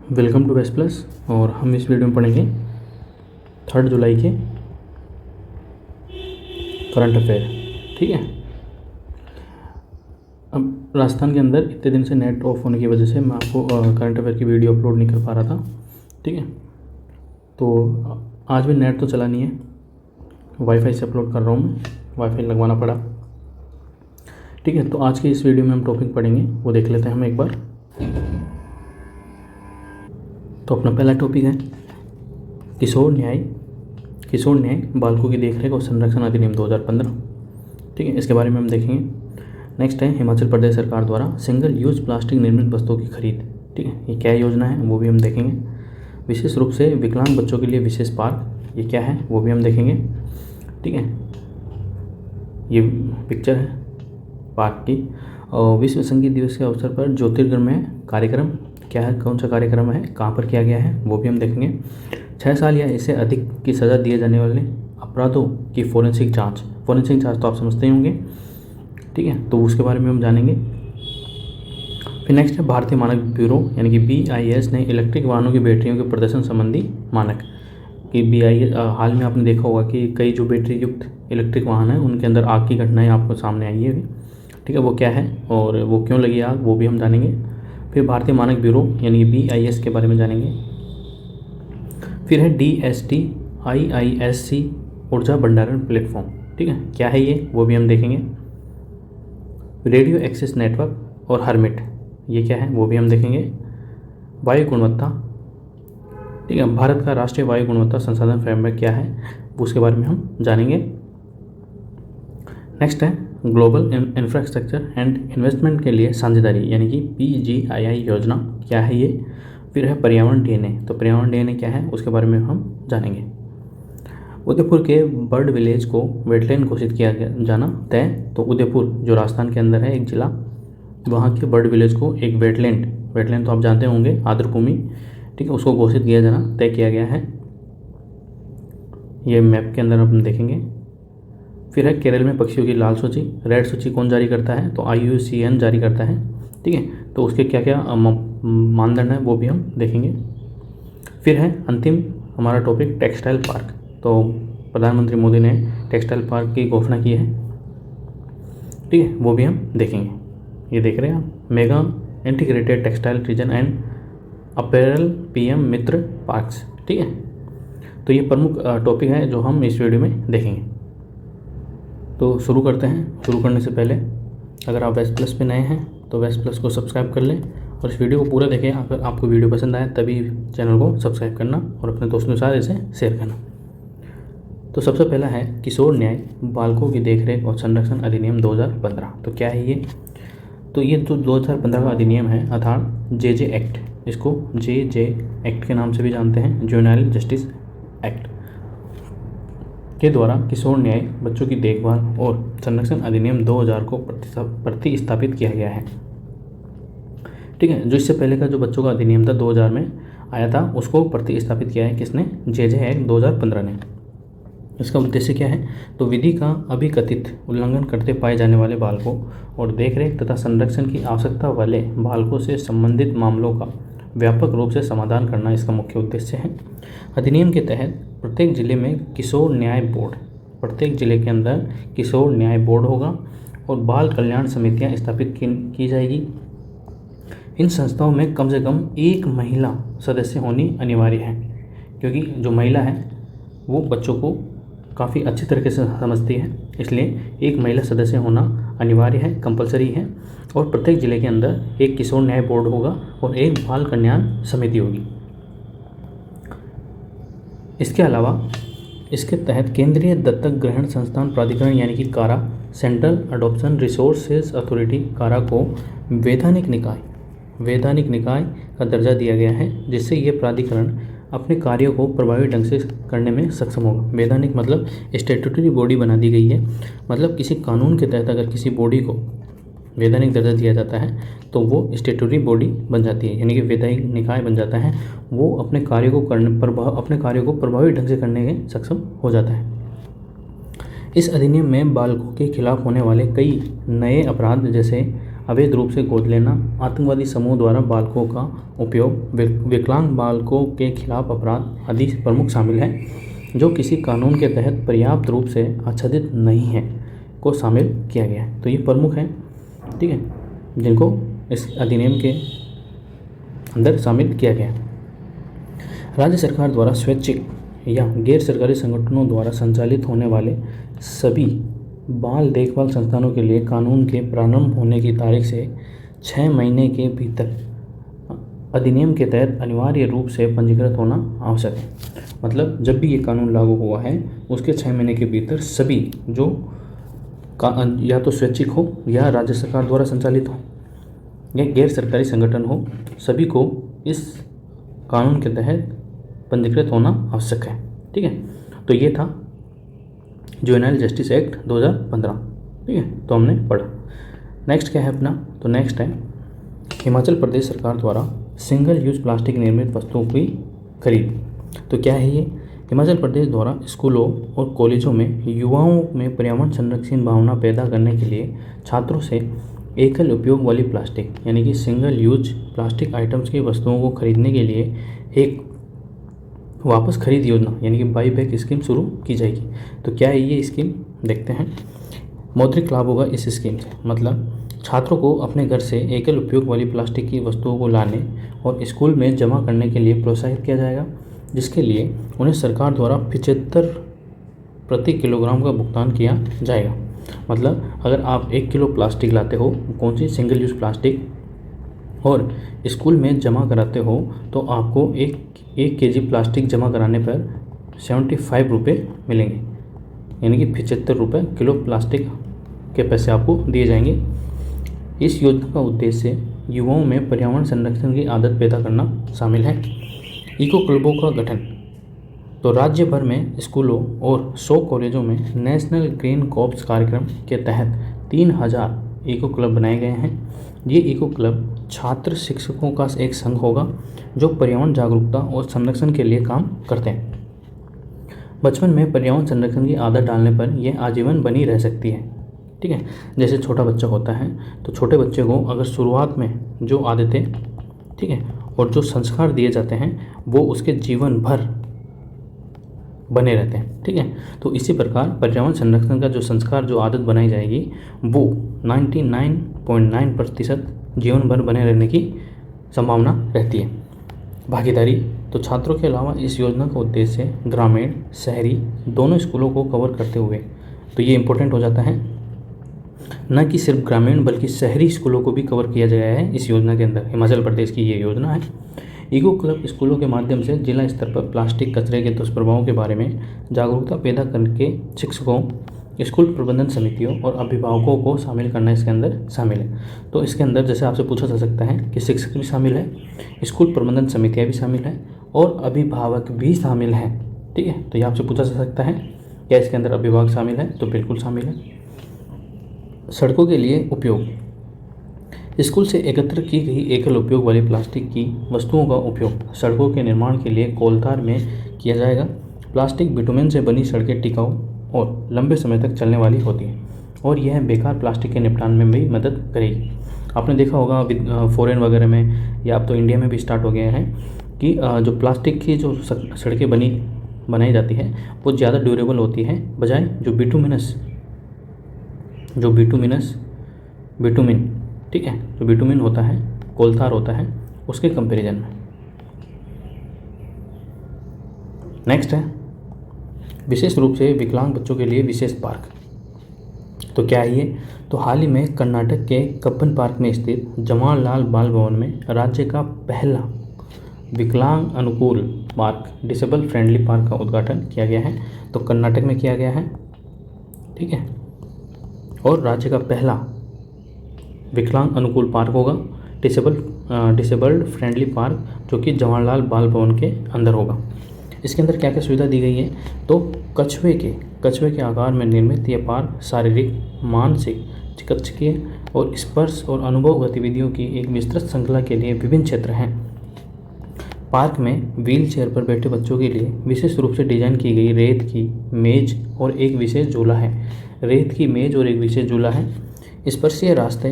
Welcome to best plus. और हम इस वीडियो में पढ़ेंगे 3 जुलाई के करंट अफेयर। ठीक है। अब राजस्थान के अंदर इतने दिन से नेट ऑफ होने की वजह से मैं आपको करंट अफेयर की वीडियो अपलोड नहीं कर पा रहा था। ठीक है। तो आज भी नेट तो चला नहीं है, वाईफाई से अपलोड कर रहा हूँ मैं, वाईफाई लगवाना पड़ा। ठीक है। तो आज की इस वीडियो में हम टॉपिक पढ़ेंगे, वो देख लेते हैं हम एक बार। तो अपना पहला टॉपिक है किशोर न्याय बालकों की देखरेख और संरक्षण अधिनियम 2015। ठीक है, इसके बारे में हम देखेंगे। नेक्स्ट है हिमाचल प्रदेश सरकार द्वारा सिंगल यूज प्लास्टिक निर्मित वस्तुओं की खरीद। ठीक है, ये क्या योजना है वो भी हम देखेंगे। विशेष रूप से विकलांग बच्चों के लिए विशेष पार्क, ये क्या है वो भी हम देखेंगे। ठीक है, ये पिक्चर है पार्क की। और विश्व संगीत दिवस के अवसर पर ज्योतिर्गमय कार्यक्रम क्या है, कौन सा कार्यक्रम है, कहाँ पर किया गया है वो भी हम देखेंगे। 6 साल या इससे अधिक की सज़ा दिए जाने वाले अपराधों की फोरेंसिक जांच तो आप समझते ही होंगे। ठीक है, तो उसके बारे में हम जानेंगे। फिर नेक्स्ट है भारतीय मानक ब्यूरो यानी कि BIS ने इलेक्ट्रिक वाहनों की बैटरियों के प्रदर्शन संबंधी मानक कि BIS हाल में आपने देखा होगा कि कई जो बैटरी युक्त इलेक्ट्रिक वाहन है उनके अंदर आग की घटनाएं आपको सामने आई है। ठीक है, वो क्या है और वो क्यों लगी आग वो भी हम जानेंगे। फिर भारतीय मानक ब्यूरो यानी कि BIS के बारे में जानेंगे। फिर है DST IISC ऊर्जा भंडारण प्लेटफॉर्म। ठीक है, क्या है ये वो भी हम देखेंगे। रेडियो एक्सेस नेटवर्क और हर्मिट, ये क्या है वो भी हम देखेंगे। वायु गुणवत्ता, ठीक है, भारत का राष्ट्रीय वायु गुणवत्ता संसाधन फ्रेमवर्क क्या है उसके बारे में हम जानेंगे। नेक्स्ट है ग्लोबल इंफ्रास्ट्रक्चर एंड इन्वेस्टमेंट के लिए साझेदारी यानी कि PGII योजना, क्या है ये। फिर है पर्यावरण DNA, तो पर्यावरण DNA क्या है उसके बारे में हम जानेंगे। उदयपुर के बर्ड विलेज को वेटलैंड घोषित किया जाना तय। तो उदयपुर जो राजस्थान के अंदर है एक जिला, वहाँ के बर्ड विलेज को एक वेटलैंड तो आप जानते होंगे, आर्द्रभूमि, ठीक है, उसको घोषित किया जाना तय किया गया है। ये मैप के अंदर हम देखेंगे। फिर है केरल में पक्षियों की लाल सूची, रेड सूची कौन जारी करता है, तो IUCN जारी करता है। ठीक है, तो उसके क्या क्या मानदंड है वो भी हम देखेंगे। फिर है अंतिम हमारा टॉपिक टेक्सटाइल पार्क। तो प्रधानमंत्री मोदी ने टेक्सटाइल पार्क की घोषणा की है। ठीक है, वो भी हम देखेंगे। ये देख रहे हैं आप, mega integrated textile region and apparel PM Mitra parks. ठीक है, तो ये प्रमुख टॉपिक है जो हम इस वीडियो में देखेंगे। तो शुरू करते हैं। शुरू करने से पहले अगर आप वेस्ट प्लस पे नए हैं तो वेस्ट प्लस को सब्सक्राइब कर लें और इस वीडियो को पूरा देखें। अगर आपको वीडियो पसंद आए तभी चैनल को सब्सक्राइब करना और अपने दोस्तों के साथ इसे शेयर करना। तो सबसे पहला है किशोर न्याय बालकों की देखरेख और संरक्षण अधिनियम 2015। तो क्या है ये, तो ये जो 2015 का अधिनियम है अर्थात JJ एक्ट, इसको JJ एक्ट के नाम से भी जानते हैं, जुवेनाइल जस्टिस एक्ट के द्वारा किशोर न्याय बच्चों की देखभाल और संरक्षण अधिनियम 2000 को प्रतिस्थापित किया गया है। ठीक है, जो इससे पहले का जो बच्चों का अधिनियम था 2000 में आया था उसको प्रतिस्थापित किया है किसने, JJ एक्ट 2015 ने। इसका उद्देश्य क्या है, तो विधि का अभिकथित उल्लंघन करते पाए जाने वाले बालकों और देखरेख तथा संरक्षण की आवश्यकता वाले बालकों से संबंधित मामलों का व्यापक रूप से समाधान करना इसका मुख्य उद्देश्य है। अधिनियम के तहत प्रत्येक जिले में किशोर न्याय बोर्ड, प्रत्येक जिले के अंदर किशोर न्याय बोर्ड होगा और बाल कल्याण समितियां स्थापित की जाएगी। इन संस्थाओं में कम से कम एक महिला सदस्य होनी अनिवार्य है, क्योंकि जो महिला है वो बच्चों को काफ़ी अच्छी तरीके से समझती है, इसलिए एक महिला सदस्य होना अनिवार्य है, कंपलसरी है। और प्रत्येक जिले के अंदर एक किशोर न्याय बोर्ड होगा और एक बाल कल्याण समिति होगी। इसके अलावा इसके तहत केंद्रीय दत्तक ग्रहण संस्थान प्राधिकरण यानी कि कारा, सेंट्रल अडॉप्शन रिसोर्सेज अथॉरिटी कारा को वैधानिक निकाय का दर्जा दिया गया है, जिससे ये प्राधिकरण अपने कार्यों को प्रभावी ढंग से करने में सक्षम होगा। वैधानिक मतलब स्टैट्यूटरी बॉडी बना दी गई है, मतलब किसी कानून के तहत अगर किसी बॉडी को वैधानिक दर्जा दिया जाता है तो वो स्टैट्यूटरी बॉडी बन जाती है, यानी कि वैधानिक निकाय बन जाता है। वो अपने कार्यों को प्रभावी ढंग से करने में सक्षम हो जाता है। इस अधिनियम में बालकों के खिलाफ होने वाले कई नए अपराध जैसे अवैध रूप से गोद लेना, आतंकवादी समूह द्वारा बालकों का उपयोग, विकलांग बालकों के खिलाफ अपराध आदि प्रमुख शामिल हैं जो किसी कानून के तहत पर्याप्त रूप से आच्छादित नहीं है को शामिल किया गया है। तो ये प्रमुख हैं, ठीक है, जिनको इस अधिनियम के अंदर शामिल किया गया है। राज्य सरकार द्वारा स्वैच्छिक या गैर सरकारी संगठनों द्वारा संचालित होने वाले सभी बाल देखभाल संस्थानों के लिए कानून के प्रारंभ होने की तारीख से 6 महीने के भीतर अधिनियम के तहत अनिवार्य रूप से पंजीकृत होना आवश्यक है। मतलब जब भी ये कानून लागू हुआ है उसके 6 महीने के भीतर सभी जो या तो स्वैच्छिक हो या राज्य सरकार द्वारा संचालित हो या गैर सरकारी संगठन हो, सभी को इस कानून के तहत पंजीकृत होना आवश्यक है। ठीक है, तो ये था जुवेनाइल जस्टिस एक्ट 2015। ठीक है, तो हमने पढ़ा। नेक्स्ट क्या है अपना, तो नेक्स्ट है हिमाचल प्रदेश सरकार द्वारा सिंगल यूज प्लास्टिक निर्मित वस्तुओं की खरीद। तो क्या है ये, हिमाचल प्रदेश द्वारा स्कूलों और कॉलेजों में युवाओं में पर्यावरण संरक्षण भावना पैदा करने के लिए छात्रों से एकल उपयोग वाली प्लास्टिक यानी कि सिंगल यूज प्लास्टिक आइटम्स की वस्तुओं को खरीदने के लिए एक वापस खरीद योजना यानी कि बाई बैक स्कीम शुरू की जाएगी। तो क्या है ये स्कीम, देखते हैं। मौद्रिक लाभ होगा इस स्कीम से, मतलब छात्रों को अपने घर से एकल उपयोग वाली प्लास्टिक की वस्तुओं को लाने और स्कूल में जमा करने के लिए प्रोत्साहित किया जाएगा, जिसके लिए उन्हें सरकार द्वारा 75 प्रति किलोग्राम का भुगतान किया जाएगा। मतलब अगर आप 1 किलो प्लास्टिक लाते हो, कौन सी, सिंगल यूज़ प्लास्टिक, और स्कूल में जमा कराते हो तो आपको एक केजी प्लास्टिक जमा कराने पर 75 रुपये मिलेंगे, यानी कि 75 रुपये किलो प्लास्टिक के पैसे आपको दिए जाएंगे। इस योजना का उद्देश्य युवाओं में पर्यावरण संरक्षण की आदत पैदा करना शामिल है। इको क्लबों का गठन, तो राज्य भर में स्कूलों और 100 कॉलेजों में नेशनल ग्रीन कॉर्प्स कार्यक्रम के तहत 3000 इको क्लब बनाए गए हैं। ये इको क्लब छात्र शिक्षकों का एक संघ होगा जो पर्यावरण जागरूकता और संरक्षण के लिए काम करते हैं। बचपन में पर्यावरण संरक्षण की आदत डालने पर यह आजीवन बनी रह सकती है। ठीक है, जैसे छोटा बच्चा होता है तो छोटे बच्चे को अगर शुरुआत में जो आदतें, ठीक है, और जो संस्कार दिए जाते हैं वो उसके जीवन भर बने रहते हैं। ठीक है, तो इसी प्रकार पर्यावरण संरक्षण का जो संस्कार, जो आदत बनाई जाएगी वो 99.9% जीवन भर बने रहने की संभावना रहती है। भागीदारी, तो छात्रों के अलावा इस योजना का उद्देश्य ग्रामीण शहरी दोनों स्कूलों को कवर करते हुए, तो ये इम्पोर्टेंट हो जाता है, न कि सिर्फ ग्रामीण बल्कि शहरी स्कूलों को भी कवर किया गया है इस योजना के अंदर। हिमाचल प्रदेश की ये योजना है। इको क्लब स्कूलों के माध्यम से जिला स्तर पर प्लास्टिक कचरे के दुष्प्रभावों के बारे में जागरूकता पैदा करके शिक्षकों, स्कूल प्रबंधन समितियों और अभिभावकों को शामिल करना इसके अंदर शामिल है। तो इसके अंदर जैसे आपसे पूछा जा सकता है कि शिक्षक भी शामिल है, स्कूल प्रबंधन समितियाँ भी शामिल हैं और अभिभावक भी शामिल हैं। ठीक है, तो ये आपसे पूछा जा सकता है क्या इसके अंदर अभिभावक शामिल है, तो बिल्कुल शामिल है। सड़कों के लिए उपयोग, स्कूल से एकत्र की गई एकल उपयोग वाली प्लास्टिक की वस्तुओं का उपयोग सड़कों के निर्माण के लिए कोलतार में किया जाएगा। प्लास्टिक बिटुमेन से बनी सड़कें टिकाऊ और लंबे समय तक चलने वाली होती हैं और यह बेकार प्लास्टिक के निपटान में भी मदद करेगी। आपने देखा होगा फॉरेन वगैरह में या अब तो इंडिया में भी स्टार्ट हो गया है कि जो प्लास्टिक की जो सड़कें बनाई जाती है वो ज़्यादा ड्यूरेबल होती है बजाय जो बिटुमिन, ठीक है, जो बिटुमिन होता है, कोलतार होता है, उसके कंपैरिजन में। नेक्स्ट है विशेष रूप से विकलांग बच्चों के लिए विशेष पार्क। तो क्या है ये, तो हाल ही में कर्नाटक के कब्बन पार्क में स्थित जवाहरलाल बाल भवन में राज्य का पहला विकलांग अनुकूल पार्क, डिसेबल फ्रेंडली पार्क का उद्घाटन किया गया है। तो कर्नाटक में किया गया है, ठीक है, और राज्य का पहला विकलांग अनुकूल पार्क होगा, डिसेबल्ड फ्रेंडली पार्क, जो कि जवाहरलाल बाल भवन के अंदर होगा। इसके अंदर क्या क्या सुविधा दी गई है, तो कछुए के आकार में निर्मित यह पार्क शारीरिक, मानसिक, चिकित्सकीय और स्पर्श और अनुभव गतिविधियों की एक विस्तृत श्रृंखला के लिए विभिन्न क्षेत्र हैं। पार्क में व्हील चेयर पर बैठे बच्चों के लिए विशेष रूप से डिजाइन की गई रेत की मेज और एक विशेष झूला है। स्पर्शीय रास्ते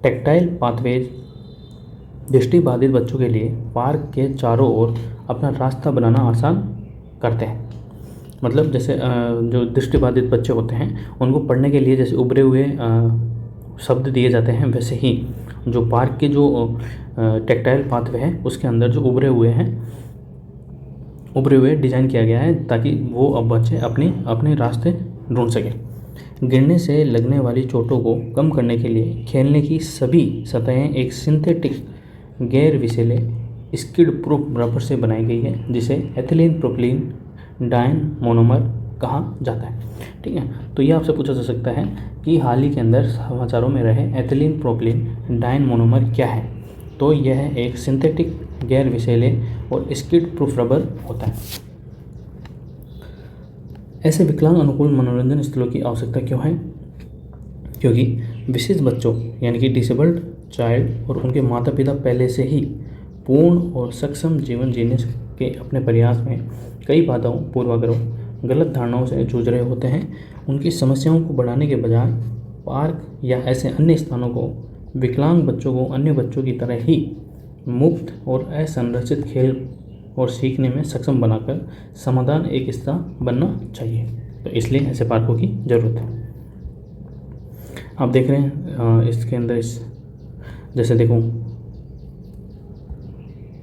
टेक्टाइल पाथवेज दृष्टिबाधित बच्चों के लिए पार्क के चारों ओर अपना रास्ता बनाना आसान करते हैं। मतलब जैसे जो दृष्टिबाधित बच्चे होते हैं उनको पढ़ने के लिए जैसे उभरे हुए शब्द दिए जाते हैं, वैसे ही जो पार्क के जो टेक्टाइल पाथवे है उसके अंदर जो उभरे हुए डिज़ाइन किया गया है ताकि वो अब बच्चे अपने रास्ते ढूंढ सकें। गिरने से लगने वाली चोटों को कम करने के लिए खेलने की सभी सतहें एक सिंथेटिक गैर विषैले स्किड प्रूफ रबर से बनाई गई है जिसे एथिलीन प्रोपिलीन डाइन मोनोमर कहा जाता है। ठीक है, तो ये आपसे पूछा जा सकता है कि हाल ही के अंदर समाचारों में रहे एथिलीन प्रोपिलीन डाइन मोनोमर क्या है। तो यह एक सिंथेटिक गैर विषैले और स्किड प्रूफ रबर होता है। ऐसे विकलांग अनुकूल मनोरंजन स्थलों की आवश्यकता क्यों है? क्योंकि विशेष बच्चों यानी कि डिसेबल्ड चाइल्ड और उनके माता पिता पहले से ही पूर्ण और सक्षम जीवन जीने के अपने प्रयास में कई बाधाओं, पूर्वाग्रहों, गलत धारणाओं से जूझ रहे होते हैं। उनकी समस्याओं को बढ़ाने के बजाय पार्क या ऐसे अन्य स्थानों को विकलांग बच्चों को अन्य बच्चों की तरह ही मुफ्त और असंरक्षित खेल और सीखने में सक्षम बनाकर समाधान एक हिस्सा बनना चाहिए। तो इसलिए ऐसे पार्कों की ज़रूरत है। आप देख रहे हैं इसके अंदर जैसे देखो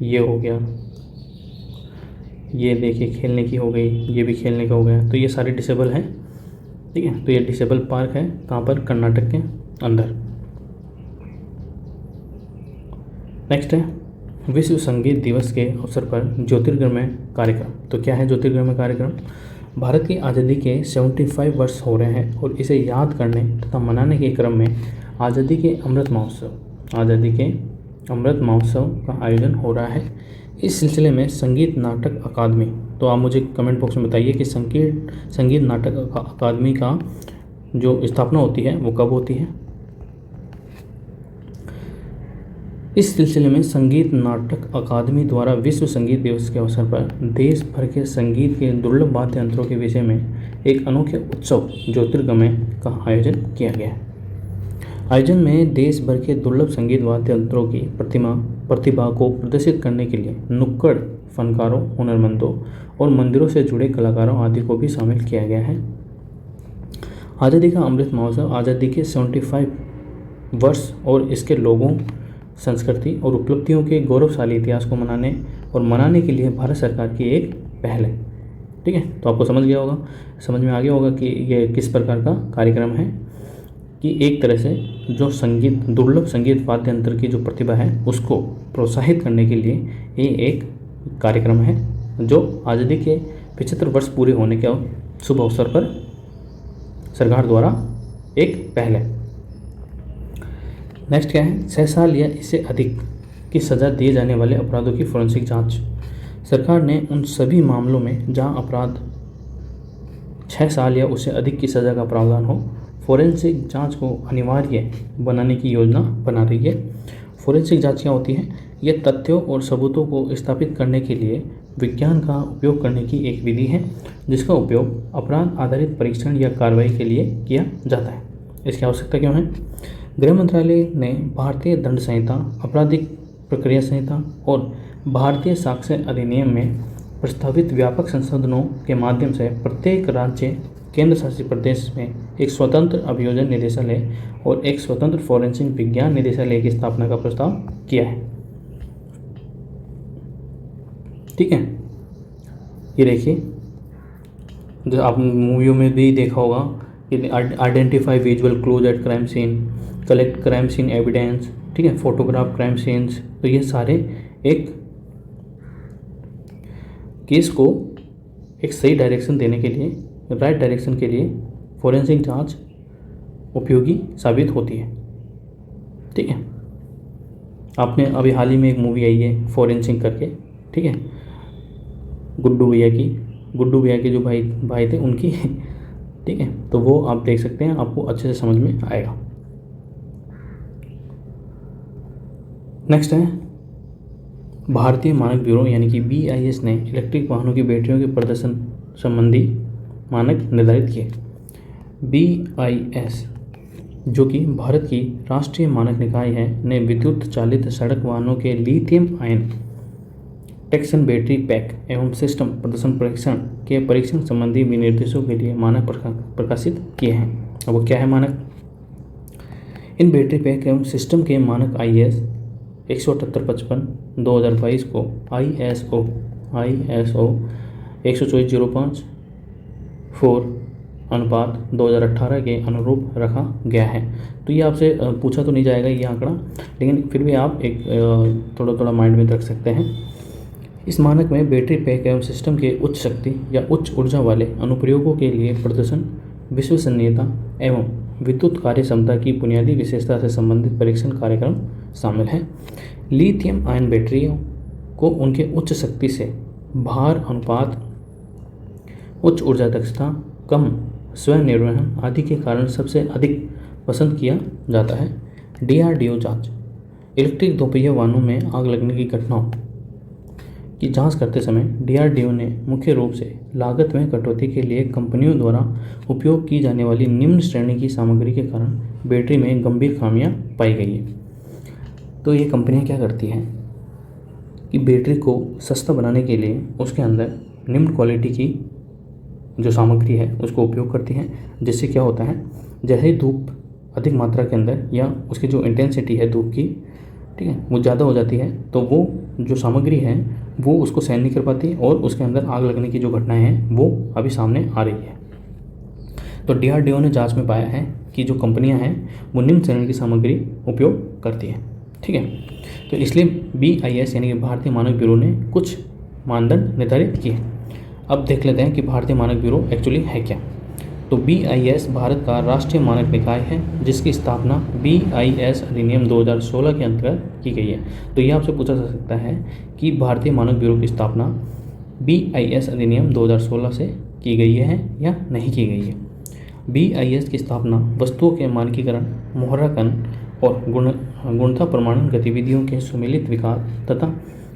ये हो गया, ये देखिए खेलने की हो गई, ये भी खेलने का हो गया। तो ये सारे डिसेबल हैं। ठीक है, तो ये डिसेबल पार्क है कहाँ पर? कर्नाटक के अंदर। नेक्स्ट है विश्व संगीत दिवस के अवसर पर ज्योतिर्गमय कार्यक्रम। तो क्या है ज्योतिर्गमय कार्यक्रम? भारत की आज़ादी के 75 वर्ष हो रहे हैं और इसे याद करने तथा मनाने के क्रम में आज़ादी के अमृत महोत्सव का आयोजन हो रहा है। इस सिलसिले में संगीत नाटक अकादमी, तो आप मुझे कमेंट बॉक्स में बताइए कि संगीत नाटक अकादमी का जो स्थापना होती है वो कब होती है? इस सिलसिले में संगीत नाटक अकादमी द्वारा विश्व संगीत दिवस के अवसर पर देश भर के संगीत के दुर्लभ वाद्य यंत्रों के विषय में एक अनोखे उत्सव ज्योतिर्गमय का आयोजन किया गया है। आयोजन में देश भर के दुर्लभ संगीत वाद्य यंत्रों की प्रतिभा को प्रदर्शित करने के लिए नुक्कड़ फनकारों, हुनरमंदों और मंदिरों से जुड़े कलाकारों आदि को भी शामिल किया गया है। आज़ादी का अमृत महोत्सव आज़ादी के 75 वर्ष और इसके लोगों, संस्कृति और उपलब्धियों के गौरवशाली इतिहास को मनाने के लिए भारत सरकार की एक पहल है। ठीक है, तो आपको समझ में आ गया होगा कि ये किस प्रकार का कार्यक्रम है कि एक तरह से जो दुर्लभ संगीत वाद्य यंत्र की जो प्रतिभा है उसको प्रोत्साहित करने के लिए ये एक कार्यक्रम है जो आज़ादी के 75 वर्ष पूरे होने के शुभ अवसर पर सरकार द्वारा एक पहल है। नेक्स्ट क्या है? 6 साल या इससे अधिक की सज़ा दिए जाने वाले अपराधों की फोरेंसिक जांच। सरकार ने उन सभी मामलों में जहां अपराध 6 साल या उससे अधिक की सज़ा का प्रावधान हो, फोरेंसिक जांच को अनिवार्य बनाने की योजना बना रही है। फोरेंसिक जांच क्या होती है? यह तथ्यों और सबूतों को स्थापित करने के लिए विज्ञान का उपयोग करने की एक विधि है जिसका उपयोग अपराध आधारित परीक्षण या कार्रवाई के लिए किया जाता है। इसकी आवश्यकता क्यों है? गृह मंत्रालय ने भारतीय दंड संहिता, आपराधिक प्रक्रिया संहिता और भारतीय साक्ष्य अधिनियम में प्रस्तावित व्यापक संशोधनों के माध्यम से प्रत्येक राज्य, केंद्र शासित प्रदेश में एक स्वतंत्र अभियोजन निदेशालय और एक स्वतंत्र फोरेंसिक विज्ञान निदेशालय की स्थापना का प्रस्ताव किया है। ठीक है, ये देखिए जो आप मूवियों में भी देखा होगा कि identify visual clues at crime scene, collect crime scene evidence, ठीक है, फोटोग्राफ क्राइम सीन्स। तो ये सारे एक केस को एक सही डायरेक्शन देने के लिए, राइट डायरेक्शन के लिए फोरेंसिक जांच उपयोगी साबित होती है। ठीक है, आपने अभी हाल ही में एक मूवी आई है फोरेंसिक करके, ठीक है, गुड्डू भैया के जो भाई थे उनकी, ठीक है, तो वो आप देख सकते हैं, आपको अच्छे से समझ में आएगा। नेक्स्ट है भारतीय मानक ब्यूरो यानी कि BIS ने इलेक्ट्रिक वाहनों की बैटरियों के प्रदर्शन संबंधी मानक निर्धारित किए। BIS जो कि भारत की राष्ट्रीय मानक निकाय है, ने विद्युत चालित सड़क वाहनों के lithium ion tungsten battery pack एवं सिस्टम प्रदर्शन परीक्षण के परीक्षण संबंधी विनिर्देशों के लिए मानक प्रकाशित किए हैं। अब वो क्या है मानक? इन बैटरी पैक एवं सिस्टम के मानक IS 17855 2022 को ISO 124/05 अनुपात 2018 के अनुरूप रखा गया है। तो ये आपसे पूछा तो नहीं जाएगा ये आंकड़ा, लेकिन फिर भी आप एक थोड़ा थोड़ा माइंड में रख सकते हैं। इस मानक में बैटरी पैक एवं सिस्टम के उच्च शक्ति या उच्च ऊर्जा वाले अनुप्रयोगों के लिए प्रदर्शन, विश्वसनीयता एवं विद्युत कार्य क्षमता की बुनियादी विशेषता से संबंधित परीक्षण कार्यक्रम शामिल है। लिथियम आयन बैटरियों को उनके उच्च शक्ति से भार अनुपात, उच्च ऊर्जा दक्षता, कम स्वयं निर्वहन आदि के कारण सबसे अधिक पसंद किया जाता है। DRDO जांच, इलेक्ट्रिक दोपहिया वाहनों में आग लगने की घटनाओं की जांच करते समय DRDO ने मुख्य रूप से लागत में कटौती के लिए कंपनियों द्वारा उपयोग की जाने वाली निम्न श्रेणी की सामग्री के कारण बैटरी में गंभीर खामियां पाई गई है। तो ये कंपनियां क्या करती हैं कि बैटरी को सस्ता बनाने के लिए उसके अंदर निम्न क्वालिटी की जो सामग्री है उसको उपयोग करती हैं, जिससे क्या होता है, जैसे ही धूप अधिक मात्रा के अंदर या उसकी जो इंटेंसिटी है धूप की, ठीक है, वो ज़्यादा हो जाती है, तो वो जो सामग्री है वो उसको सहन नहीं कर पाती और उसके अंदर आग लगने की जो घटनाएं हैं वो अभी सामने आ रही है। तो DRDO ने जांच में पाया है कि जो कंपनियां हैं वो निम्न श्रेणी की सामग्री उपयोग करती हैं, ठीक है। तो इसलिए BIS यानी कि भारतीय मानक ब्यूरो ने कुछ मानदंड निर्धारित किए। अब देख लेते हैं कि भारतीय मानक ब्यूरो एक्चुअली है क्या। तो BIS भारत का राष्ट्रीय मानक निकाय है, जिसकी स्थापना BIS अधिनियम 2016 के अंतर्गत की गई है। तो ये आपसे पूछा जा सकता है कि भारतीय मानक ब्यूरो की स्थापना BIS अधिनियम 2016 से की गई है या नहीं की गई है। BIS की स्थापना वस्तुओं के मानकीकरण, मुहर्रकन और गुणवत्ता प्रमाणन गतिविधियों के सुमेलित विकास तथा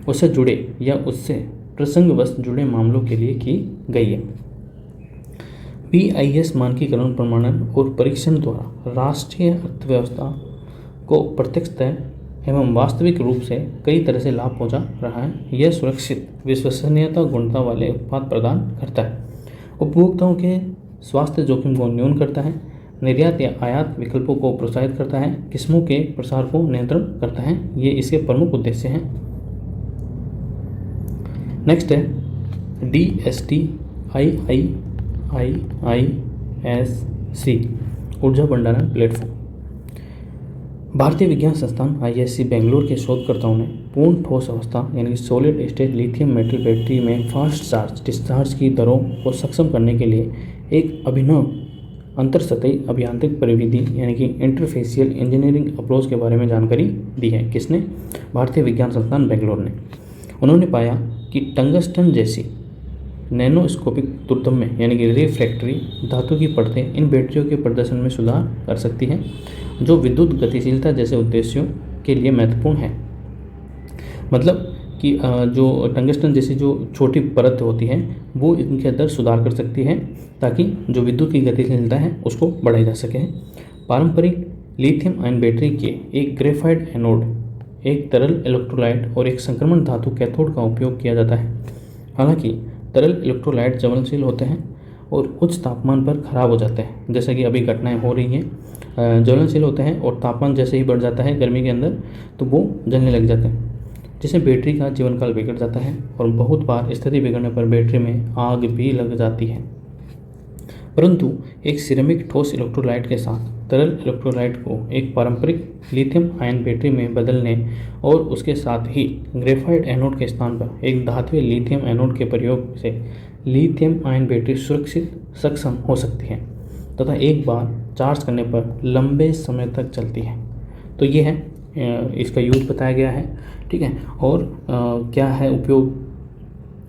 उससे जुड़े या उससे प्रसंगवश जुड़े मामलों के लिए की गई है। BIS मानकीकरण, प्रमाणन और परीक्षण द्वारा राष्ट्रीय अर्थव्यवस्था को प्रत्यक्षतः एवं वास्तविक रूप से कई तरह से लाभ पहुंचा रहा है। यह सुरक्षित, विश्वसनीयता, गुणवत्ता वाले उत्पाद प्रदान करता है, उपभोक्ताओं के स्वास्थ्य जोखिम को न्यून करता है, निर्यात या आयात विकल्पों को प्रोत्साहित करता है, किस्मों के प्रसार को नियंत्रण करता है। ये इसके प्रमुख उद्देश्य हैं। नेक्स्ट है DST IISC ऊर्जा भंडारण प्लेटफॉर्म। भारतीय विज्ञान संस्थान IISc बेंगलोर के शोधकर्ताओं ने पूर्ण ठोस अवस्था यानी कि solid state lithium metal battery में फास्ट चार्ज डिस्चार्ज की दरों को सक्षम करने के लिए एक अभिनव अंतरसतही अभियांत्रिक परिविधि यानी कि इंटरफेसियल इंजीनियरिंग अप्रोच के बारे में जानकारी दी है। किसने? भारतीय विज्ञान संस्थान बेंगलोर ने। उन्होंने पाया कि टंगस्टन जैसी नैनोस्कोपिक दुर्दम्य यानी कि रिफ्रैक्टरी धातु की परतें इन बैटरियों के प्रदर्शन में सुधार कर सकती हैं, जो विद्युत गतिशीलता जैसे उद्देश्यों के लिए महत्वपूर्ण है। मतलब कि जो टंगस्टन जैसी जो छोटी परत होती है वो इनके अंदर सुधार कर सकती है, ताकि जो विद्युत की गतिशीलता है उसको बढ़ाई जा सके। पारंपरिक लिथियम आयन बैटरी के एक ग्रेफाइट एनोड, एक तरल इलेक्ट्रोलाइट और एक संक्रमण धातु कैथोड का उपयोग किया जाता है। हालांकि तरल इलेक्ट्रोलाइट ज्वलनशील होते हैं और उच्च तापमान पर खराब हो जाते हैं, जैसे कि अभी घटनाएं हो रही हैं। ज्वलनशील होते हैं और तापमान जैसे ही बढ़ जाता है गर्मी के अंदर तो वो जलने लग जाते हैं, जिससे बैटरी का जीवनकाल बिगड़ जाता है और बहुत बार स्थिति बिगड़ने पर बैटरी में आग भी लग जाती है। परंतु एक सिरेमिक ठोस इलेक्ट्रोलाइट के साथ तरल इलेक्ट्रोलाइट को एक पारंपरिक लिथियम आयन बैटरी में बदलने और उसके साथ ही ग्रेफाइट एनोड के स्थान पर एक धात्विक लिथियम एनोड के प्रयोग से लिथियम आयन बैटरी सुरक्षित सक्षम हो सकती है तथा एक बार चार्ज करने पर लंबे समय तक चलती है। तो ये है इसका यूज बताया गया है, ठीक है। और क्या है उपयोग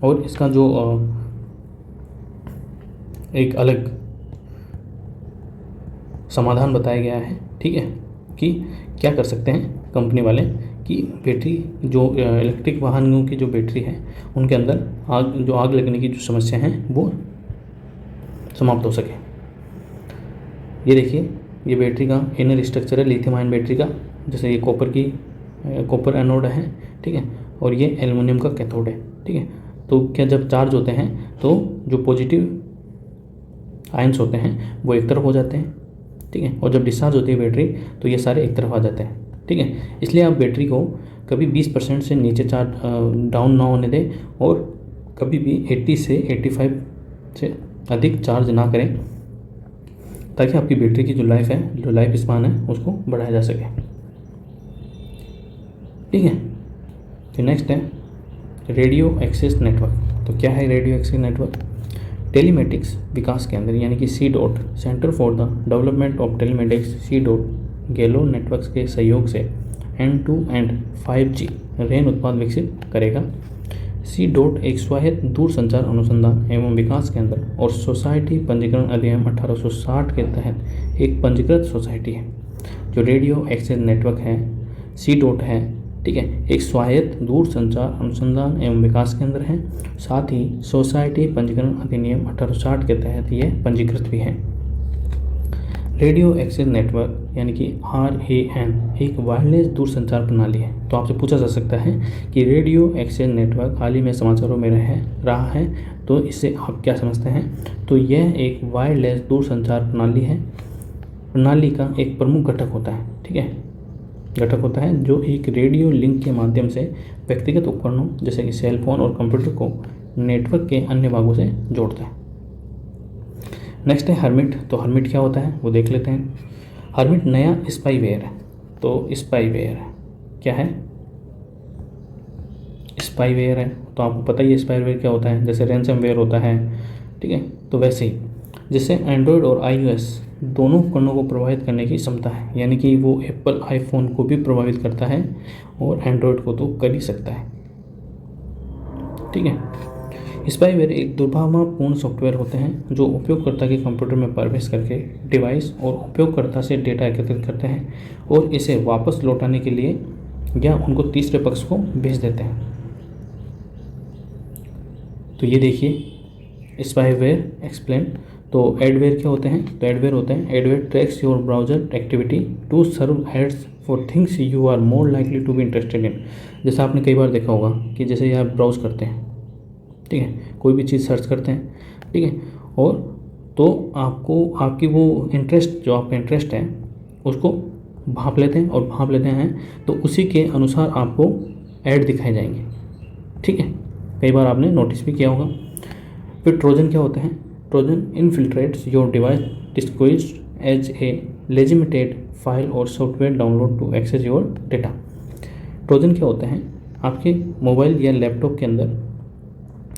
और इसका जो एक अलग समाधान बताया गया है, ठीक है, कि क्या कर सकते हैं कंपनी वाले कि बैटरी जो इलेक्ट्रिक वाहनों की जो बैटरी है उनके अंदर आग लगने की जो समस्या है वो समाप्त हो सके। ये देखिए ये बैटरी का इनर स्ट्रक्चर है लिथियम आयन बैटरी का, जैसे ये कॉपर एनोड है, ठीक है, और ये एल्युमिनियम का कैथोड है, ठीक है। तो क्या जब चार्ज होते हैं तो जो पॉजिटिव आयंस होते हैं वो एक तरफ हो जाते हैं, ठीक है, और जब डिस्चार्ज होती है बैटरी तो ये सारे एक तरफ आ जाते हैं, ठीक है। इसलिए आप बैटरी को कभी 20% से नीचे चार्ज डाउन ना होने दें और कभी भी 80 से 85 से अधिक चार्ज ना करें, ताकि आपकी बैटरी की जो लाइफ स्पान है उसको बढ़ाया जा सके, ठीक है। फिर नेक्स्ट है रेडियो एक्सेस नेटवर्क। तो क्या है रेडियो एक्सेस नेटवर्क? टेलीमेटिक्स विकास केंद्र यानी कि CDOT, centre for the development of telematics CDOT गैलो नेटवर्क्स के सहयोग से end-to-end 5G रेन उत्पाद विकसित करेगा। CDOT एक स्वायत्त दूरसंचार अनुसंधान एवं विकास केंद्र और सोसाइटी पंजीकरण अधिनियम 1860 के तहत एक पंजीकृत सोसाइटी है। जो रेडियो एक्सेस नेटवर्क है CDOT है, ठीक है, एक स्वायत्त दूरसंचार अनुसंधान एवं विकास केंद्र है, साथ ही सोसाइटी पंजीकरण अधिनियम 1860 के तहत यह पंजीकृत भी है। रेडियो एक्सेस नेटवर्क यानी कि RAN एक वायरलेस दूरसंचार प्रणाली है। तो आपसे पूछा जा सकता है कि रेडियो एक्सेस नेटवर्क हाल ही में समाचारों में रहा है, तो इससे आप क्या समझते हैं? तो यह एक वायरलेस दूरसंचार प्रणाली है, प्रणाली का एक प्रमुख घटक होता है, ठीक है, घटक होता है जो एक रेडियो लिंक के माध्यम से व्यक्तिगत उपकरणों जैसे कि सेल फोन और कंप्यूटर को नेटवर्क के अन्य भागों से जोड़ता है। नेक्स्ट है हर्मिट। तो हर्मिट क्या होता है वो देख लेते हैं। हर्मिट नया स्पाईवेयर है। तो स्पाईवेयर क्या है? स्पाईवेयर है तो आपको पता ही है स्पाईवेयर क्या होता है, जैसे रैंसमवेयर होता है, ठीक है। तो वैसे ही जिससे एंड्रॉयड और iOS दोनों उपकरणों को प्रभावित करने की क्षमता है, यानी कि वो एप्पल आईफोन को भी प्रभावित करता है और एंड्रॉयड को तो कर ही सकता है, ठीक है। स्पाईवेयर एक दुर्भावनापूर्ण सॉफ्टवेयर होते हैं जो उपयोगकर्ता के कंप्यूटर में प्रवेश करके डिवाइस और उपयोगकर्ता से डेटा एकत्रित करते हैं और इसे वापस लौटाने के लिए या उनको तीसरे पक्ष को भेज देते हैं। तो ये देखिए स्पाईवेयर एक्सप्लेन। तो एडवेयर क्या होते हैं? तो एडवेयर होते हैं, adware tracks your browser activity to serve ads for things you are more likely to be interested in. जैसे आपने कई बार देखा होगा कि जैसे ये आप ब्राउज करते हैं, ठीक है, कोई भी चीज़ सर्च करते हैं, ठीक है, और तो आपको आपकी वो इंटरेस्ट जो आपका इंटरेस्ट है उसको भांप लेते हैं और भांप लेते हैं तो उसी के अनुसार आपको ऐड दिखाए जाएंगे, ठीक है। कई बार आपने नोटिस भी किया होगा। फिर ट्रोजन क्या होते हैं? Trojan infiltrates your device disclosed as a legitimate file और software download to access your data. Trojan क्या होते हैं? आपके मोबाइल या लैपटॉप के अंदर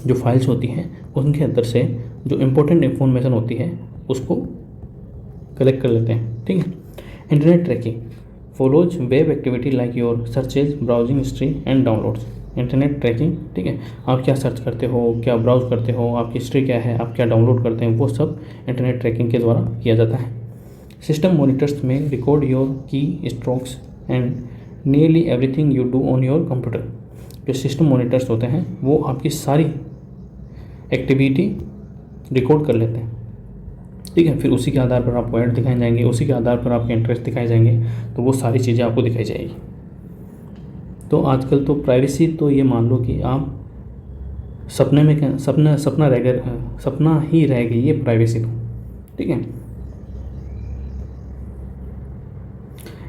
जो फाइल्स होती हैं उनके अंदर से जो इम्पोर्टेंट इंफॉर्मेशन होती है उसको कलेक्ट कर लेते हैं, ठीक है। Internet tracking follows web activity like your searches, browsing history and downloads. Internet tracking, ठीक है, आप क्या सर्च करते हो, क्या ब्राउज करते हो, आपकी हिस्ट्री क्या है, आप क्या डाउनलोड करते हैं, वो सब इंटरनेट ट्रैकिंग के द्वारा किया जाता है। सिस्टम मॉनिटर्स में रिकॉर्ड योर की strokes and nearly everything you do on your computer. जो सिस्टम मॉनिटर्स होते हैं वो आपकी सारी एक्टिविटी रिकॉर्ड कर लेते हैं, ठीक है। फिर उसी के आधार पर आपको ऐड दिखाए जाएंगे, उसी के आधार पर आपके इंटरेस्ट दिखाए जाएंगे, तो वो सारी चीज़ें आपको दिखाई जाएगी। तो आजकल तो प्राइवेसी तो ये मान लो कि आप सपने में सपना ही रह गई ये प्राइवेसी तो, ठीक है।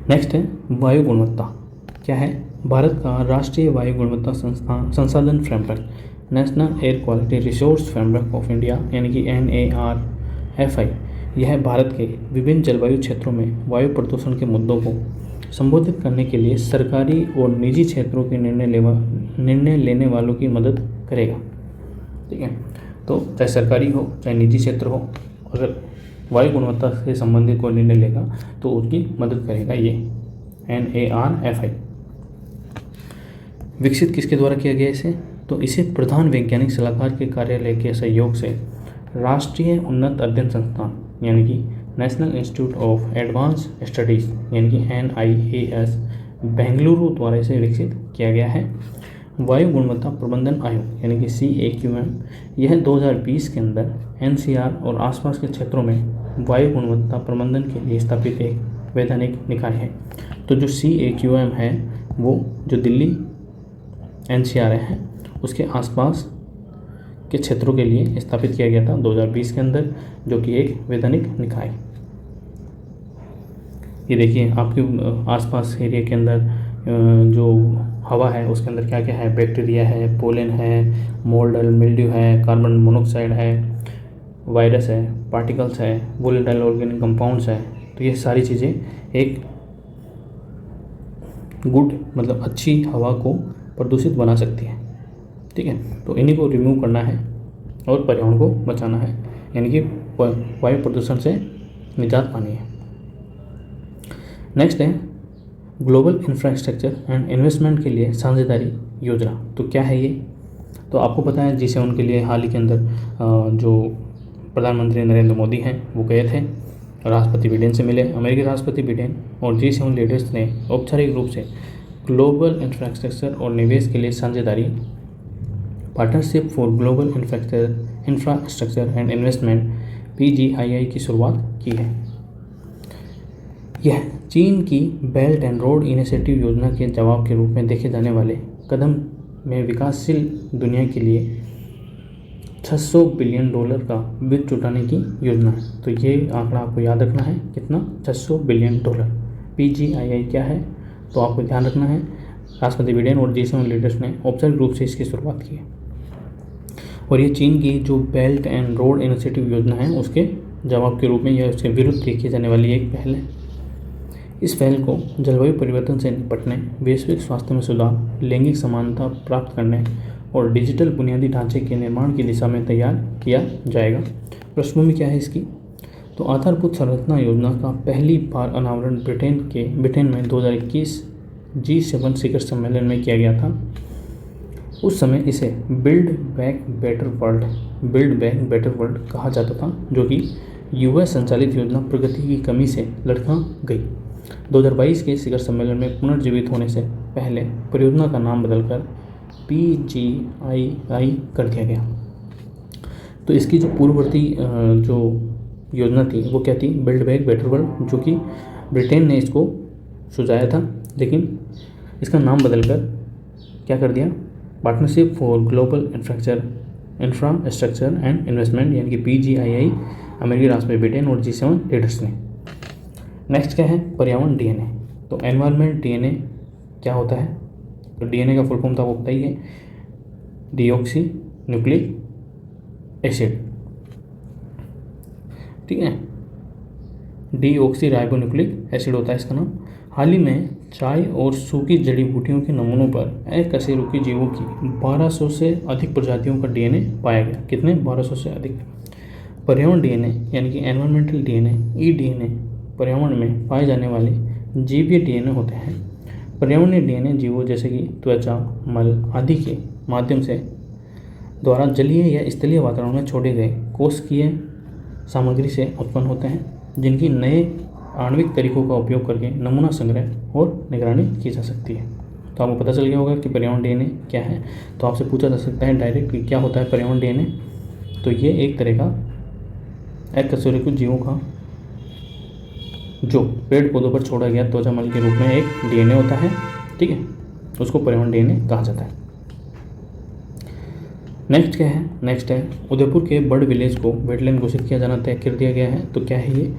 नेक्स्ट है वायु गुणवत्ता। क्या है? भारत का राष्ट्रीय वायु गुणवत्ता संसाधन framework, national air quality resource framework of India यानी कि NARFI, यह भारत के विभिन्न जलवायु क्षेत्रों में वायु प्रदूषण के मुद्दों को संबोधित करने के लिए सरकारी और निजी क्षेत्रों के निर्णय लेने वालों की मदद करेगा, ठीक है। तो चाहे सरकारी हो चाहे निजी क्षेत्र हो, अगर वायु गुणवत्ता से संबंधित कोई निर्णय लेगा तो उसकी मदद करेगा ये NARFI। विकसित किसके द्वारा किया गया इसे? तो इसे प्रधान वैज्ञानिक सलाहकार के कार्यालय के सहयोग से राष्ट्रीय उन्नत अध्ययन संस्थान यानी कि national institute of advance studies यानी कि NIAS बेंगलुरु द्वारा इसे विकसित किया गया है। वायु गुणवत्ता प्रबंधन आयोग यानी कि CAQM, यह 2020 के अंदर NCR और आसपास के क्षेत्रों में वायु गुणवत्ता प्रबंधन के लिए स्थापित एक वैधानिक निकाय है। तो जो CAQM है वो जो दिल्ली NCR है उसके आसपास के क्षेत्रों के लिए स्थापित किया गया था 2020 के अंदर, जो कि एक वैधानिक निकाय। ये देखिए आपके आसपास एरिया के अंदर जो हवा है उसके अंदर क्या क्या है, बैक्टीरिया है, पोलन है, मोल्डल मिल्ड्यू है, कार्बन मोनोऑक्साइड है, वायरस है, पार्टिकल्स है, वोलेटाइल ऑर्गेनिक कंपाउंड्स है। तो ये सारी चीज़ें एक गुड मतलब अच्छी हवा को प्रदूषित बना सकती है। ठीक है, तो इन्हीं को रिमूव करना है और पर्यावरण को बचाना है, यानी कि वायु प्रदूषण से निजात पानी है। नेक्स्ट है ग्लोबल इंफ्रास्ट्रक्चर एंड इन्वेस्टमेंट के लिए साझेदारी योजना। तो क्या है ये? तो आपको पता है G7 के लिए हाल ही के अंदर जो प्रधानमंत्री नरेंद्र मोदी हैं वो गए थे, राष्ट्रपति बिडेन से मिले। अमेरिकी राष्ट्रपति बिडेन और G7 लीडर्स ने औपचारिक रूप से ग्लोबल इंफ्रास्ट्रक्चर और निवेश के लिए साझेदारी partnership for global infrastructure and investment PGII की शुरुआत की है। यह चीन की बेल्ट एंड रोड इनिशिएटिव योजना के जवाब के रूप में देखे जाने वाले कदम में विकासशील दुनिया के लिए $600 बिलियन का वित्त जुटाने की योजना है। तो ये आंकड़ा आपको याद रखना है, कितना? $600 बिलियन। PGII क्या है तो आपको ध्यान रखना है, राष्ट्रपति बिडेन और G7 लीडर्स ने औपचारिक रूप से इसकी शुरुआत की है। और ये चीन की जो बेल्ट एंड रोड इनिशिएटिव योजना है उसके जवाब के रूप में यह उसके विरुद्ध देखी जाने वाली एक पहल है। इस पहल को जलवायु परिवर्तन से निपटने, वैश्विक स्वास्थ्य में सुधार, लैंगिक समानता प्राप्त करने और डिजिटल बुनियादी ढांचे के निर्माण की दिशा में तैयार किया जाएगा। पृष्ठभूमि क्या है इसकी? तो आधारभूत संरचना योजना का पहली बार अनावरण ब्रिटेन में 2021 G7 शिखर सम्मेलन में किया गया था। उस समय इसे बिल्ड बैक बेटर वर्ल्ड कहा जाता था, जो कि US संचालित योजना प्रगति की कमी से लड़खड़ा गई। 2022 के शिखर सम्मेलन में पुनर्जीवित होने से पहले परियोजना का नाम बदलकर PGII कर दिया गया। तो इसकी जो पूर्ववर्ती जो योजना थी वो क्या थी? बिल्ड बैक बेटर वर्ल्ड, जो कि ब्रिटेन ने इसको सुझाया था, लेकिन इसका नाम बदलकर क्या कर दिया? Partnership for global infrastructure and investment, यानी कि PGII, अमेरिकी राष्ट्रपति ब्रिटेन और G7 लीडर्स ने। नेक्स्ट क्या है? पर्यावरण DNA। तो एनवायरमेंट DNA क्या होता है? तो DNA का फुल फॉर्म तो आपको पता ही है, डीऑक्सी न्यूक्लिक एसिड। ठीक है, डीऑक्सी राइबोन्यूक्लिक एसिड होता है इसका नाम। हाल ही में चाय और सूखी जड़ी बूटियों के नमूनों पर अकशेरुकी जीवों की 1200 से अधिक प्रजातियों का DNA पाया गया। कितने? 1200 से अधिक। पर्यावरण DNA यानी कि एनवायरमेंटल DNA, eDNA पर्यावरण में पाए जाने वाले जीवीय DNA होते हैं। पर्यावरणीय DNA जीवों जैसे कि त्वचा, मल आदि के माध्यम से द्वारा जलीय या स्थलीय वातावरण में छोड़े गए कोशिकीय सामग्री से उत्पन्न होते हैं, जिनकी नए आणविक तरीकों का उपयोग करके नमूना संग्रह और निगरानी की जा सकती है। तो आपको पता चल गया होगा कि पर्यावरण DNA क्या है। तो आपसे पूछा जा सकता है डायरेक्ट कि क्या होता है पर्यावरण DNA। तो ये एक तरह का अकशेरुकी जीवों का जो पेड़ पौधों पर छोड़ा गया त्वचा मल के रूप में एक DNA होता है। ठीक है, उसको पर्यावरण DNA कहा जाता है। नेक्स्ट क्या है? नेक्स्ट है उदयपुर के बर्ड विलेज को वेटलैंड घोषित किया जाना तय कर दिया गया है। तो क्या है ये?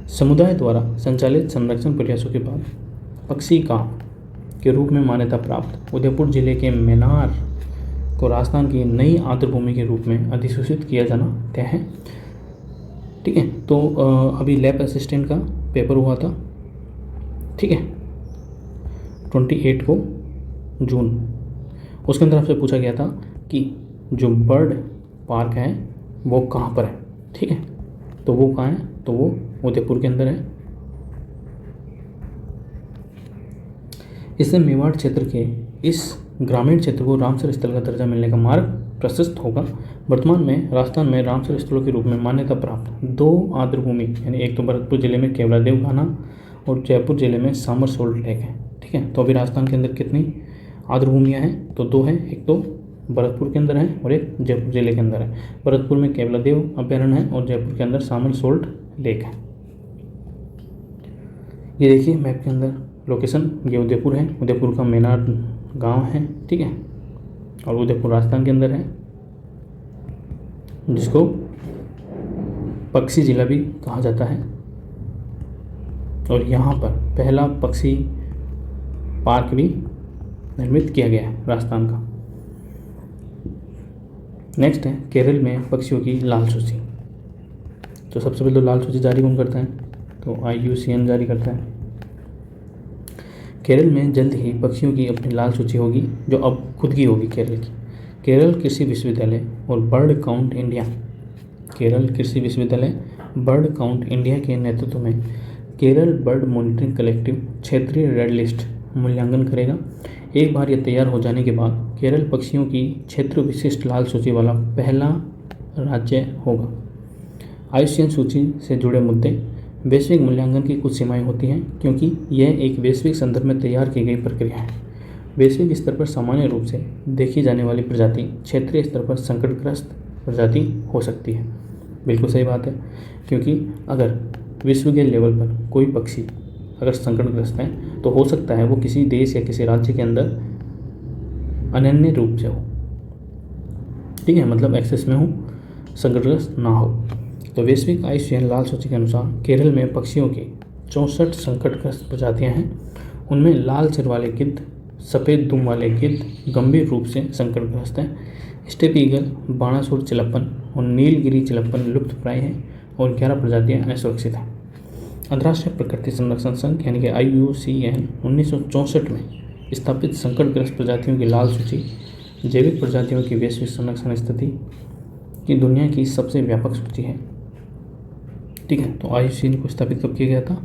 समुदाय द्वारा संचालित संरक्षण प्रयासों के बाद पक्षी गांव के रूप में मान्यता प्राप्त उदयपुर जिले के मैनार को राजस्थान की नई आर्द्रभूमि के रूप में अधिसूचित किया जाना तय है। ठीक है, तो अभी लैब असिस्टेंट का पेपर हुआ था। ठीक है, 28 को जून। उसके अंदर आपसे पूछा गया था कि जो बर्ड पार्क है वो कहाँ पर है। ठीक है, तो वो कहाँ है? तो वो उदयपुर के अंदर है। इससे मेवाड़ क्षेत्र के इस ग्रामीण क्षेत्र को रामसर स्थल का दर्जा मिलने का मार्ग प्रशस्त होगा। वर्तमान में राजस्थान में रामसर स्थलों के रूप में मान्यता प्राप्त 2 आर्द्रभूमि, यानी एक तो भरतपुर जिले में केवलादेव घाना और जयपुर जिले में सामरसोल्ट लेक है। ठीक है, तो अभी राजस्थान के अंदर कितनी आर्द्रभूमियाँ हैं? तो 2 हैं। एक तो भरतपुर के अंदर है और एक जयपुर जिले के अंदर है। भरतपुर में केवलादेव अभयारण्य है और जयपुर के अंदर सामल सोल्ट लेक है। ये देखिए मैप के अंदर लोकेशन, ये उदयपुर है, उदयपुर का मेनार गांव है, ठीक है, और उदयपुर राजस्थान के अंदर है, जिसको पक्षी जिला भी कहा जाता है। और यहाँ पर पहला पक्षी पार्क भी निर्मित किया गया है राजस्थान का। नेक्स्ट है केरल में पक्षियों की लाल सूची। तो सबसे पहले तो लाल सूची जारी कौन करता है? तो IUCN जारी करता है। केरल में जल्द ही पक्षियों की अपनी लाल सूची होगी, जो अब खुद की होगी केरल की। केरल कृषि विश्वविद्यालय और बर्ड काउंट इंडिया, केरल कृषि विश्वविद्यालय बर्ड काउंट इंडिया के नेतृत्व में केरल बर्ड मॉनिटरिंग कलेक्टिव क्षेत्रीय रेड लिस्ट मूल्यांकन करेगा। एक बार यह तैयार हो जाने के बाद केरल पक्षियों की क्षेत्र विशिष्ट लाल सूची वाला पहला राज्य होगा। IUCN सूची से जुड़े मुद्दे। वैश्विक मूल्यांकन की कुछ सीमाएं होती हैं, क्योंकि यह एक वैश्विक संदर्भ में तैयार की गई प्रक्रिया है। वैश्विक स्तर पर सामान्य रूप से देखी जाने वाली प्रजाति क्षेत्रीय स्तर पर संकटग्रस्त प्रजाति हो सकती है। बिल्कुल सही बात है, क्योंकि अगर विश्व के लेवल पर कोई पक्षी अगर संकटग्रस्त है तो हो सकता है वो किसी देश या किसी राज्य के अंदर अनन्य रूप से हो, ठीक है, मतलब एक्सेस में हो, संकटग्रस्त ना हो। तो वैश्विक IUCN लाल सूची के अनुसार केरल में पक्षियों की 64 संकटग्रस्त प्रजातियां हैं। उनमें लाल सिर वाले गिद्ध, सफ़ेद दुम वाले गिद्ध गंभीर रूप से संकटग्रस्त हैं। स्टेप ईगल, बाणासुर चिलप्पन और नीलगिरी चिलप्पन लुप्त प्राय हैं और 11 प्रजातियां असुरक्षित हैं। अंतर्राष्ट्रीय प्रकृति संरक्षण संघ यानी कि IUCN 1964 में स्थापित संकटग्रस्त प्रजातियों की लाल सूची जैविक प्रजातियों की वैश्विक संरक्षण स्थिति की दुनिया की सबसे व्यापक सूची है, ठीक है। तो IUCN को स्थापित कब किया गया था?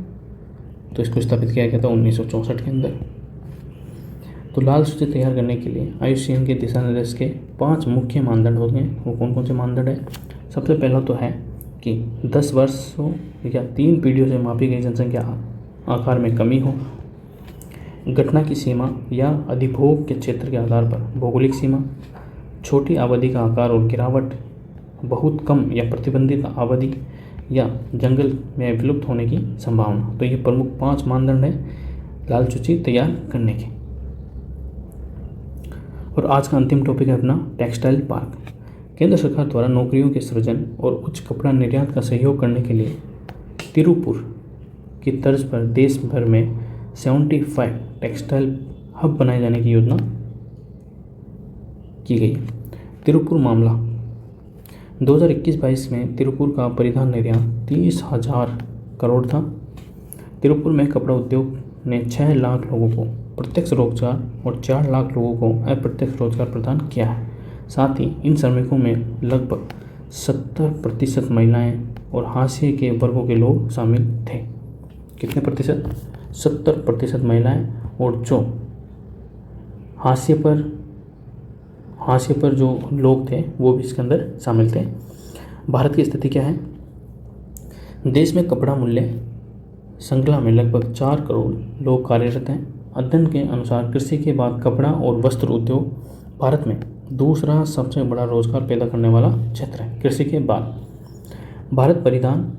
तो इसको स्थापित किया गया था 1964 के अंदर। तो लाल सूची तैयार करने के लिए IUCN के दिशा निर्देश के 5 मुख्य मानदंड होते हैं। वो कौन कौन से मानदंड है? सबसे पहला तो है कि 10 वर्षों या 3 पीढ़ियों से मापी गई जनसंख्या आकार में कमी हो, घटना की सीमा या अधिभोग के क्षेत्र के आधार पर भौगोलिक सीमा, छोटी आबादी का आकार और गिरावट, बहुत कम या प्रतिबंधित आबादी या जंगल में विलुप्त होने की संभावना। तो ये प्रमुख 5 मानदंड हैं लाल सूची तैयार करने के। और आज का अंतिम टॉपिक है अपना टेक्सटाइल पार्क। केंद्र सरकार द्वारा नौकरियों के सृजन और उच्च कपड़ा निर्यात का सहयोग करने के लिए तिरुपुर की तर्ज पर देश भर में 75 टेक्सटाइल हब बनाए जाने की योजना की गई। तिरुपुर मामला 2021-22 में तिरुपुर का परिधान निर्यात 30,000 करोड़ था। तिरुपुर में कपड़ा उद्योग ने 6 लाख लोगों को प्रत्यक्ष रोजगार और 4 लाख लोगों को अप्रत्यक्ष रोजगार प्रदान किया है। साथ ही इन श्रमिकों में लगभग 70% महिलाएं और हाशिए के वर्गों के लोग शामिल थे। कितने प्रतिशत? 70% महिलाएं और जो हाशिए पर जो लोग थे वो भी इसके अंदर शामिल थे। भारत की स्थिति क्या है? देश में कपड़ा मूल्य श्रृंखला में लगभग 4 करोड़ लोग कार्यरत हैं। अध्ययन के अनुसार कृषि के बाद कपड़ा और वस्त्र उद्योग भारत में दूसरा सबसे बड़ा रोजगार पैदा करने वाला क्षेत्र है। कृषि के बाद भारत परिधान,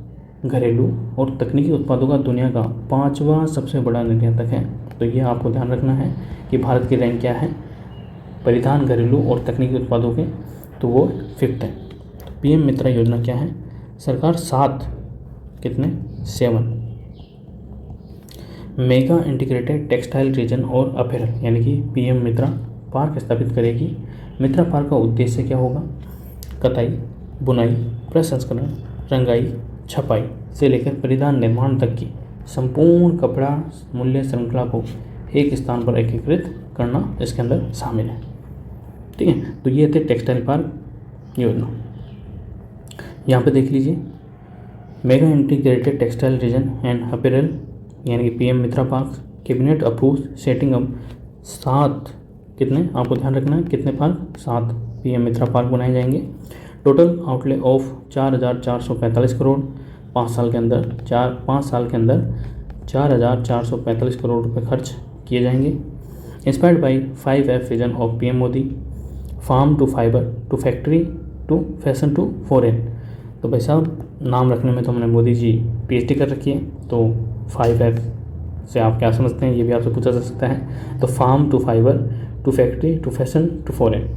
घरेलू और तकनीकी उत्पादों का दुनिया का 5वां सबसे बड़ा निर्यातक है। तो ये आपको ध्यान रखना है कि भारत की रैंक क्या है परिधान, घरेलू और तकनीकी उत्पादों के, तो वो 5th है। PM मित्रा योजना क्या है? सरकार 7 मेगा इंटीग्रेटेड टेक्सटाइल रीजन और अपैरल यानी कि PM मित्रा पार्क स्थापित करेगी। मित्रा पार्क का उद्देश्य क्या होगा? कताई, बुनाई, प्रसंस्करण, रंगाई, छपाई से लेकर परिधान निर्माण तक की संपूर्ण कपड़ा मूल्य श्रृंखला को एक स्थान पर एकीकृत करना इसके अंदर शामिल है, ठीक है। तो ये थे टेक्सटाइल पार्क योजना। यहाँ पे देख लीजिए mega integrated textile region and apparel यानी कि PM MITRA park, cabinet approve setting up 7 कितने आपको ध्यान रखना है कितने पार्क? 7 PM मित्रा पार्क बनाए जाएंगे। टोटल आउटले ऑफ 4,445 करोड़ 5 साल के अंदर 4,445 करोड़ रुपए खर्च किए जाएंगे। Inspired by 5F vision of PM Modi, farm to fibre to factory to fashion to foreign. तो भाई साहब नाम रखने में तो हमने मोदी जी PhD कर रखी है, तो 5F से आप क्या समझते हैं ये भी आपसे पूछा जा सकता है। तो farm to fibre to factory to fashion to foreign,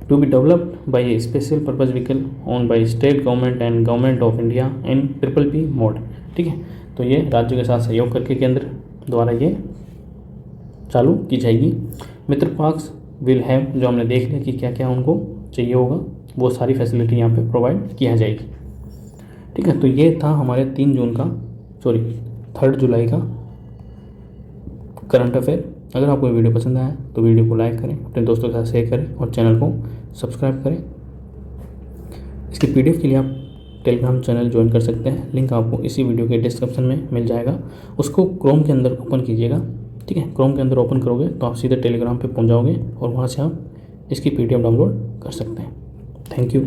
to be developed by a special purpose vehicle on by state government and government of India in PPP mode. ठीक है, तो ये राज्यों के साथ सहयोग करके केंद्र द्वारा ये चालू की जाएगी। मित्र पार्क्स विल हैव, जो हमने देख लिया कि क्या क्या उनको चाहिए होगा, वो सारी फैसिलिटी यहाँ पे प्रोवाइड किया जाएगी। ठीक है, तो ये था हमारे 3 जुलाई का करंट अफेयर। अगर आपको ये वीडियो पसंद आया तो वीडियो को लाइक करें, अपने दोस्तों के साथ शेयर करें और चैनल को सब्सक्राइब करें। इसकी PDF के लिए आप टेलीग्राम चैनल ज्वाइन कर सकते हैं, लिंक आपको इसी वीडियो के डिस्क्रिप्शन में मिल जाएगा। उसको क्रोम के अंदर ओपन कीजिएगा। ठीक है, क्रोम के अंदर ओपन करोगे तो आप सीधे टेलीग्राम पे पहुंच जाओगे और वहाँ से आप इसकी PDF डाउनलोड कर सकते हैं। Thank you.